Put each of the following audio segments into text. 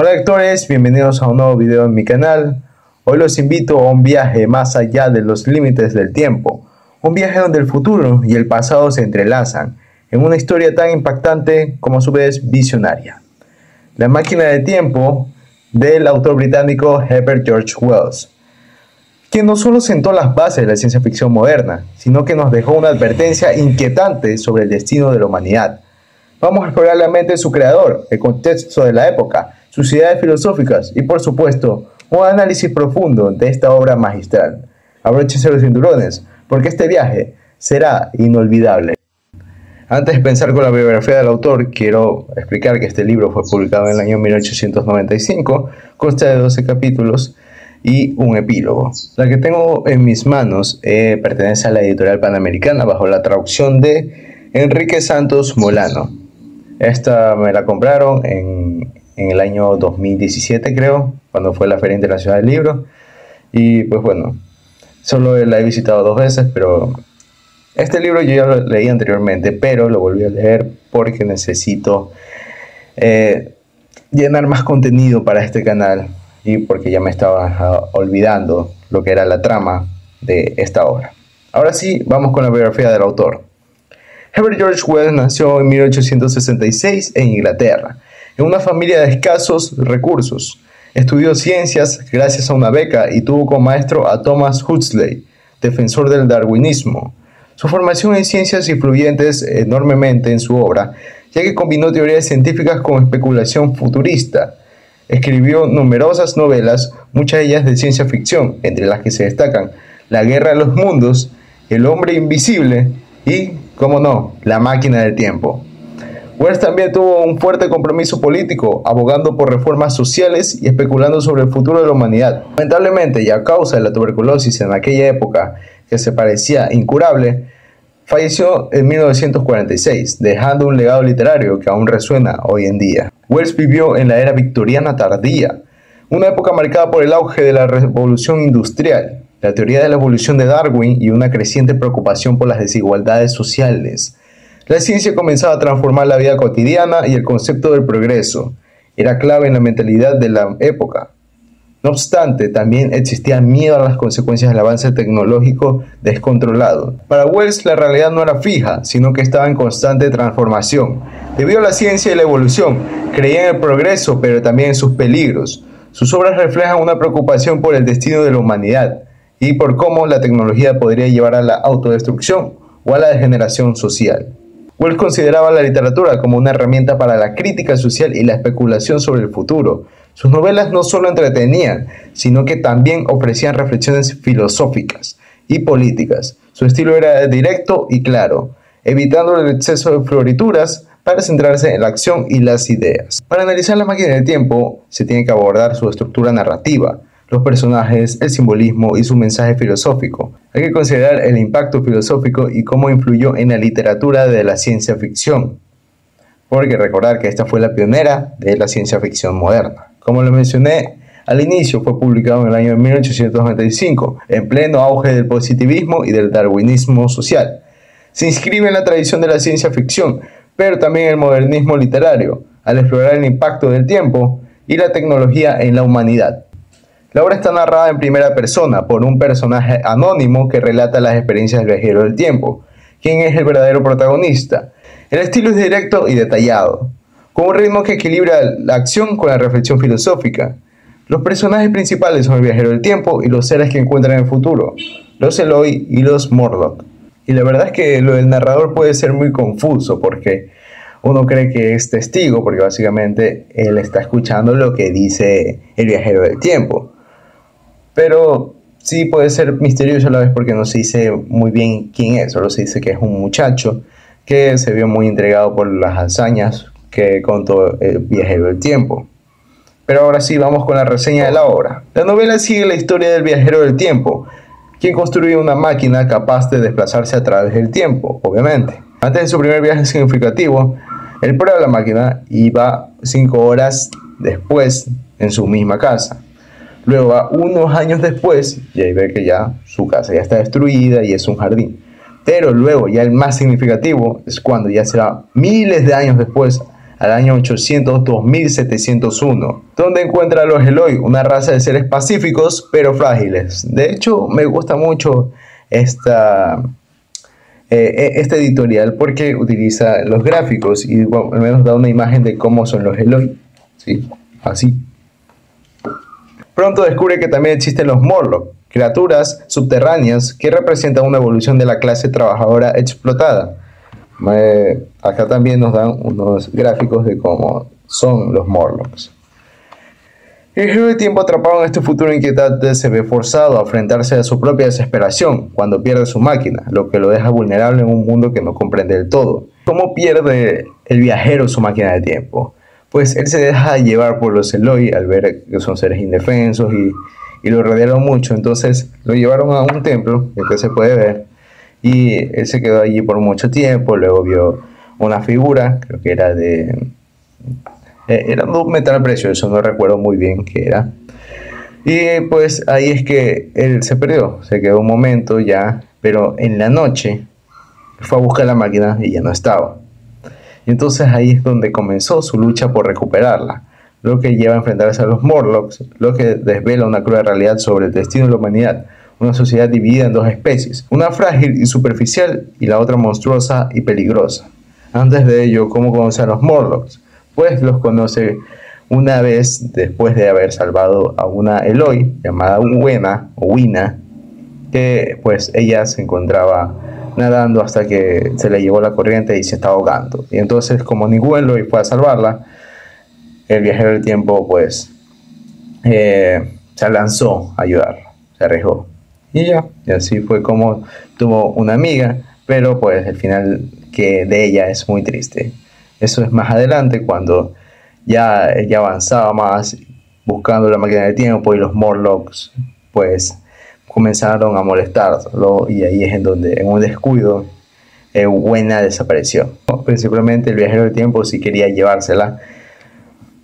Hola lectores, bienvenidos a un nuevo video en mi canal. Hoy los invito a un viaje más allá de los límites del tiempo. Un viaje donde el futuro y el pasado se entrelazan en una historia tan impactante como a su vez visionaria. La máquina del tiempo del autor británico Herbert George Wells, quien no solo sentó las bases de la ciencia ficción moderna, sino que nos dejó una advertencia inquietante sobre el destino de la humanidad. Vamos a explorar la mente de su creador, el contexto de la época, sus ideas filosóficas y, por supuesto, un análisis profundo de esta obra magistral. Abróchense los cinturones, porque este viaje será inolvidable. Antes de pensar con la biografía del autor, quiero explicar que este libro fue publicado en el año 1895, consta de 12 capítulos y un epílogo. La que tengo en mis manos pertenece a la editorial Panamericana bajo la traducción de Enrique Santos Molano. Esta me la compraron en el año 2017, creo, cuando fue la Feria Internacional del Libro. Y pues bueno, solo la he visitado 2 veces, pero este libro yo ya lo leí anteriormente, pero lo volví a leer porque necesito llenar más contenido para este canal y porque ya me estaba olvidando lo que era la trama de esta obra. Ahora sí, vamos con la biografía del autor. Herbert George Wells nació en 1866 en Inglaterra, en una familia de escasos recursos. Estudió ciencias gracias a una beca y tuvo como maestro a Thomas Huxley, defensor del darwinismo. Su formación en ciencias influyentes enormemente en su obra, ya que combinó teorías científicas con especulación futurista. Escribió numerosas novelas, muchas de ellas de ciencia ficción, entre las que se destacan La Guerra de los Mundos, El Hombre Invisible y, cómo no, La Máquina del Tiempo. Wells también tuvo un fuerte compromiso político, abogando por reformas sociales y especulando sobre el futuro de la humanidad. Lamentablemente, y a causa de la tuberculosis en aquella época, que se parecía incurable, falleció en 1946, dejando un legado literario que aún resuena hoy en día. Wells vivió en la era victoriana tardía, una época marcada por el auge de la revolución industrial, la teoría de la evolución de Darwin y una creciente preocupación por las desigualdades sociales. La ciencia comenzaba a transformar la vida cotidiana y el concepto del progreso era clave en la mentalidad de la época. No obstante, también existía miedo a las consecuencias del avance tecnológico descontrolado. Para Wells, la realidad no era fija, sino que estaba en constante transformación. Debido a la ciencia y la evolución, creía en el progreso, pero también en sus peligros. Sus obras reflejan una preocupación por el destino de la humanidad y por cómo la tecnología podría llevar a la autodestrucción o a la degeneración social. Wells consideraba la literatura como una herramienta para la crítica social y la especulación sobre el futuro. Sus novelas no solo entretenían, sino que también ofrecían reflexiones filosóficas y políticas. Su estilo era directo y claro, evitando el exceso de florituras para centrarse en la acción y las ideas. Para analizar La Máquina del Tiempo, se tiene que abordar su estructura narrativa, los personajes, el simbolismo y su mensaje filosófico. Hay que considerar el impacto filosófico y cómo influyó en la literatura de la ciencia ficción, porque recordar que esta fue la pionera de la ciencia ficción moderna. Como lo mencioné al inicio, fue publicado en el año 1895, en pleno auge del positivismo y del darwinismo social. Se inscribe en la tradición de la ciencia ficción, pero también en el modernismo literario, al explorar el impacto del tiempo y la tecnología en la humanidad. La obra está narrada en primera persona por un personaje anónimo que relata las experiencias del viajero del tiempo, quien es el verdadero protagonista. El estilo es directo y detallado, con un ritmo que equilibra la acción con la reflexión filosófica. Los personajes principales son el viajero del tiempo y los seres que encuentran en el futuro, los Eloi y los Murloc. Y la verdad es que lo del narrador puede ser muy confuso porque uno cree que es testigo, porque básicamente él está escuchando lo que dice el viajero del tiempo. Pero sí puede ser misterioso a la vez porque no se dice muy bien quién es, solo se dice que es un muchacho que se vio muy intrigado por las hazañas que contó el viajero del tiempo. Pero ahora sí, vamos con la reseña de la obra. La novela sigue la historia del viajero del tiempo, quien construye una máquina capaz de desplazarse a través del tiempo, obviamente. Antes de su primer viaje significativo, él prueba la máquina y va 5 horas después en su misma casa. Luego va unos años después y ahí ve que ya su casa ya está destruida y es un jardín. Pero luego ya el más significativo es cuando ya será miles de años después al año 800-2701, donde encuentra a los Eloi, una raza de seres pacíficos pero frágiles. De hecho, me gusta mucho este editorial porque utiliza los gráficos y bueno, al menos da una imagen de cómo son los Eloi, ¿sí? Así. Pronto descubre que también existen los Morlock, criaturas subterráneas que representan una evolución de la clase trabajadora explotada. Acá también nos dan unos gráficos de cómo son los Morlocks. El viajero del tiempo, atrapado en este futuro inquietante, se ve forzado a enfrentarse a su propia desesperación cuando pierde su máquina, lo que lo deja vulnerable en un mundo que no comprende del todo. ¿Cómo pierde el viajero su máquina de tiempo? Pues él se deja llevar por los Eloi al ver que son seres indefensos y lo rodearon mucho. Entonces lo llevaron a un templo, que se puede ver, y él se quedó allí por mucho tiempo. Luego vio una figura, creo que era era un metal precioso, no recuerdo muy bien qué era. Y pues ahí es que él se perdió, se quedó un momento ya, pero en la noche fue a buscar la máquina y ya no estaba. Y entonces ahí es donde comenzó su lucha por recuperarla, lo que lleva a enfrentarse a los Morlocks, lo que desvela una cruel realidad sobre el destino de la humanidad, una sociedad dividida en dos especies, una frágil y superficial y la otra monstruosa y peligrosa. Antes de ello, ¿cómo conoce a los Morlocks? Pues los conoce una vez después de haber salvado a una Eloi llamada Wina, que pues ella se encontraba nadando hasta que se le llevó la corriente y se estaba ahogando. Y entonces, como ningún Eloi fue a salvarla, el viajero del tiempo pues se lanzó a ayudarla, se arriesgó. Y así fue como tuvo una amiga, pero pues el final de ella es muy triste. Eso es más adelante, cuando ya ella avanzaba más buscando la máquina del tiempo y los Morlocks pues comenzaron a molestarlo, y ahí es en donde, en un descuido, Wena desapareció. Principalmente el viajero del tiempo sí quería llevársela,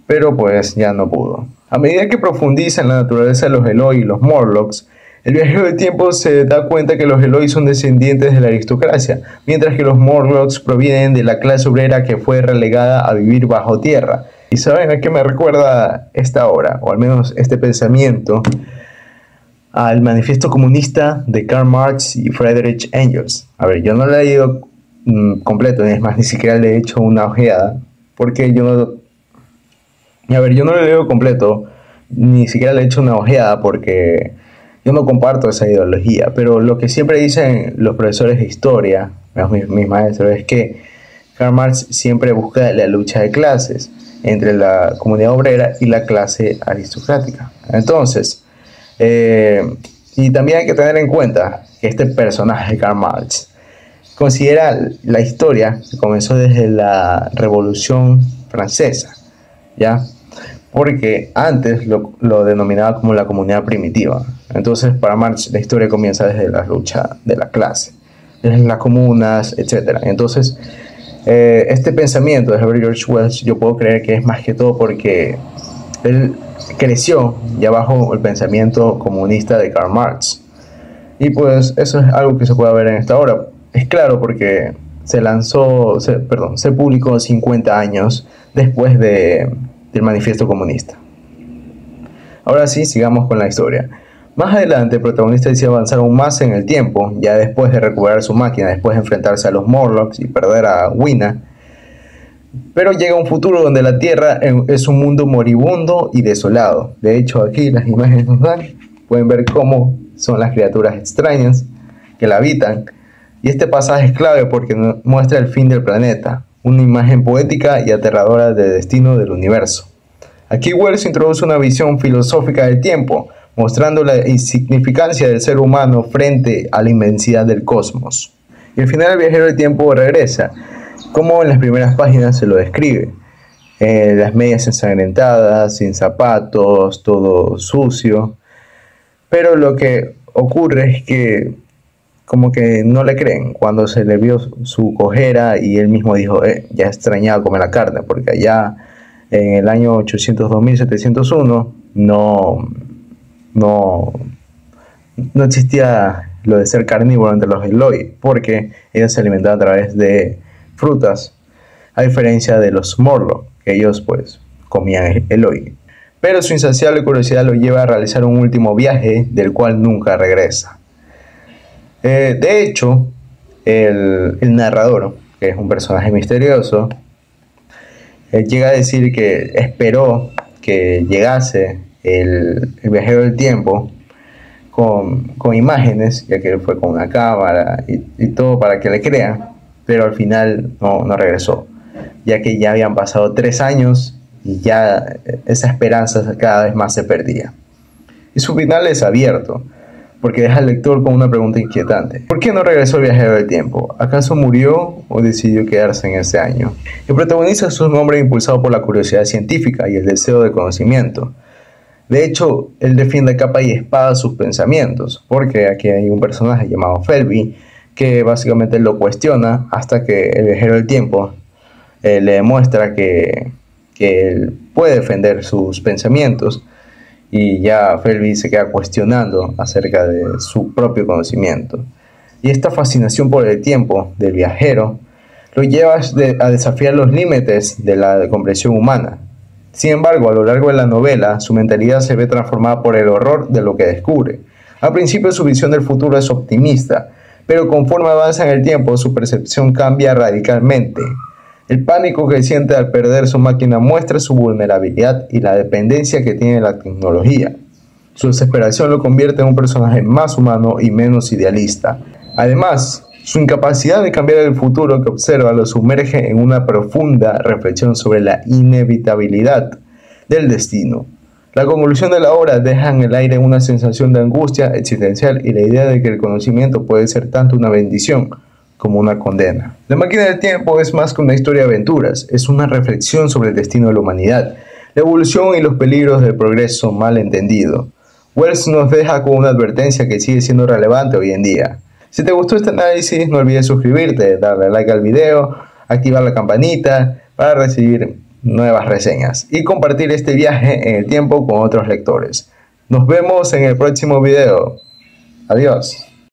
pero pues ya no pudo. A medida que profundiza en la naturaleza de los Eloi y los Morlocks, el viajero del tiempo se da cuenta que los Eloi son descendientes de la aristocracia, mientras que los Morlocks provienen de la clase obrera que fue relegada a vivir bajo tierra. ¿Y saben a qué me recuerda esta obra, o al menos este pensamiento? Al manifiesto comunista de Karl Marx y Friedrich Engels. A ver, yo no lo he leído completo, es más, ni siquiera le he hecho una ojeada, porque yo no lo he leído completo, ni siquiera le he hecho una ojeada porque yo no comparto esa ideología. Pero lo que siempre dicen los profesores de historia, mis maestros, es que Karl Marx siempre busca la lucha de clases entre la comunidad obrera y la clase aristocrática. Entonces, y también hay que tener en cuenta que este personaje, Karl Marx, considera la historia que comenzó desde la Revolución Francesa, ¿ya? Porque antes lo denominaba como la comunidad primitiva. Entonces, para Marx, la historia comienza desde la lucha de la clase, desde las comunas, etc. Entonces, este pensamiento de Herbert George Wells, yo puedo creer que es más que todo porque él creció ya bajo el pensamiento comunista de Karl Marx. Y pues eso es algo que se puede ver en esta obra. Es claro, porque se publicó 50 años después del manifiesto comunista. Ahora sí, sigamos con la historia. Más adelante, el protagonista decide avanzar aún más en el tiempo, ya después de recuperar su máquina, después de enfrentarse a los Morlocks y perder a Wina. Pero llega un futuro donde la Tierra es un mundo moribundo y desolado. De hecho, aquí las imágenes nos dan, pueden ver cómo son las criaturas extrañas que la habitan. Y este pasaje es clave porque muestra el fin del planeta, una imagen poética y aterradora del destino del universo. Aquí Wells introduce una visión filosófica del tiempo, mostrando la insignificancia del ser humano frente a la inmensidad del cosmos. Y al final el viajero del tiempo regresa, como en las primeras páginas se lo describe. Las medias ensangrentadas, sin zapatos, todo sucio. Pero lo que ocurre es que como que no le creen cuando se le vio su cojera, y él mismo dijo, ya extrañaba comer la carne, porque allá en el año 800-2701 no existía lo de ser carnívoro entre los Eloi, porque ellos se alimentaban a través de frutas a diferencia de los Morlock, que ellos pues comían Eloi. Pero su insaciable curiosidad lo lleva a realizar un último viaje del cual nunca regresa. De hecho, el narrador, que es un personaje misterioso, llega a decir que esperó que llegase el viajero del tiempo con imágenes, ya que él fue con una cámara y todo para que le crean, pero al final no regresó, ya que ya habían pasado 3 años y ya esa esperanza cada vez más se perdía. Y su final es abierto, porque deja al lector con una pregunta inquietante. ¿Por qué no regresó el viajero del tiempo? ¿Acaso murió o decidió quedarse en ese año? El protagonista es un hombre impulsado por la curiosidad científica y el deseo de conocimiento. De hecho, él defiende a capa y espada sus pensamientos, porque aquí hay un personaje llamado Felby que básicamente lo cuestiona hasta que el viajero del tiempo le demuestra que él puede defender sus pensamientos. Y ya Felby se queda cuestionando acerca de su propio conocimiento. Y esta fascinación por el tiempo del viajero lo lleva a desafiar los límites de la comprensión humana. Sin embargo, a lo largo de la novela, su mentalidad se ve transformada por el horror de lo que descubre. Al principio su visión del futuro es optimista, pero conforme avanza en el tiempo, su percepción cambia radicalmente. El pánico que siente al perder su máquina muestra su vulnerabilidad y la dependencia que tiene la tecnología. Su desesperación lo convierte en un personaje más humano y menos idealista. Además, su incapacidad de cambiar el futuro que observa lo sumerge en una profunda reflexión sobre la inevitabilidad del destino. La conclusión de la obra deja en el aire una sensación de angustia existencial y la idea de que el conocimiento puede ser tanto una bendición como una condena. La máquina del tiempo es más que una historia de aventuras, es una reflexión sobre el destino de la humanidad, la evolución y los peligros del progreso mal entendido. Wells nos deja con una advertencia que sigue siendo relevante hoy en día. Si te gustó este análisis, no olvides suscribirte, darle like al video, activar la campanita para recibir nuevas reseñas y compartir este viaje en el tiempo con otros lectores. Nos vemos en el próximo video. Adiós.